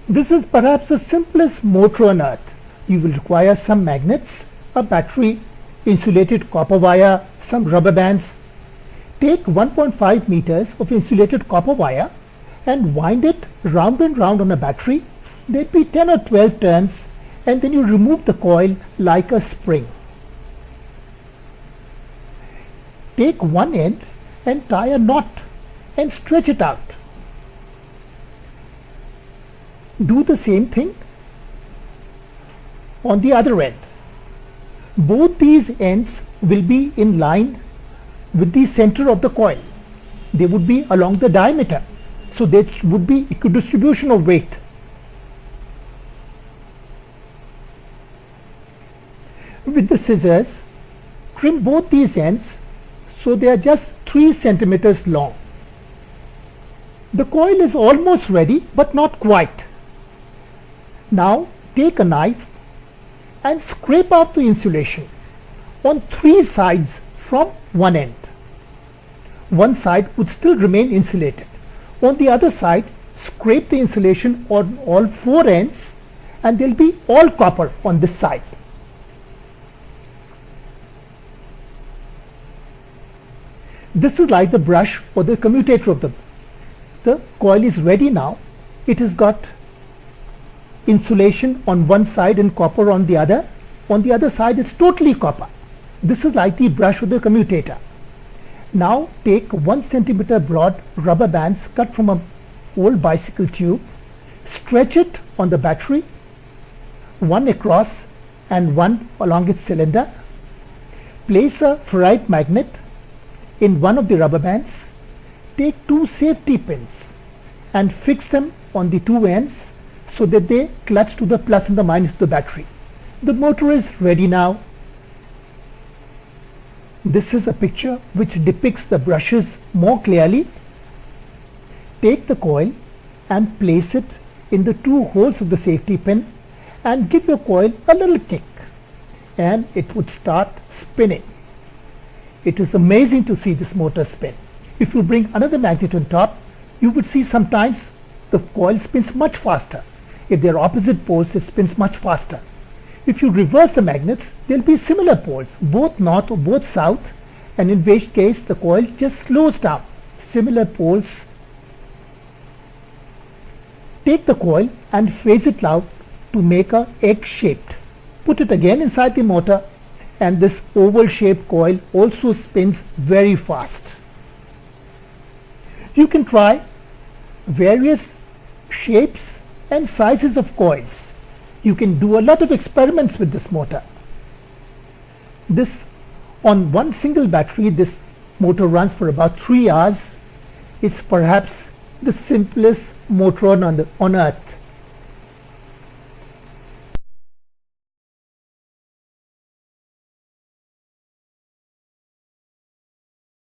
This is perhaps the simplest motor on earth. You will require some magnets, a battery, insulated copper wire, some rubber bands. Take 1.5 meters of insulated copper wire and wind it round and round on a battery. There'd be 10 or 12 turns, and then you remove the coil like a spring. Take one end and tie a knot and stretch it out. Do the same thing on the other end. Both these ends will be in line with the center of the coil. They would be along the diameter, so there would be equidistribution of weight. With the scissors, trim both these ends so they are just 3 centimeters long. The coil is almost ready, but not quite. Now take a knife and scrape off the insulation on 3 sides from one end. One side would still remain insulated. On the other side, scrape the insulation on all 4 ends, and they'll be all copper on this side. This is like the brush or the commutator of the coil is ready now. It has got insulation on one side and copper on the other. On the other side it's totally copper. This is like the brush or the commutator. Now take 1 centimeter broad rubber bands cut from an old bicycle tube, stretch it on the battery, one across and one along its cylinder. Place a ferrite magnet in one of the rubber bands. Take 2 safety pins and fix them on the 2 ends so that they clutch to the plus and the minus of the battery. The motor is ready now. This is a picture which depicts the brushes more clearly. Take the coil and place it in the 2 holes of the safety pin and give your coil a little kick, and it would start spinning. It is amazing to see this motor spin. If you bring another magnet on top, you would see sometimes the coil spins much faster. If they are opposite poles, it spins much faster. If you reverse the magnets, there will be similar poles, both north or both south, and in which case the coil just slows down. Similar poles. Take the coil and phase it out to make a egg shaped. Put it again inside the motor, and this oval shaped coil also spins very fast. You can try various shapes and sizes of coils. You can do a lot of experiments with this motor. This, on one single battery, this motor runs for about 3 hours. It's perhaps the simplest motor on earth.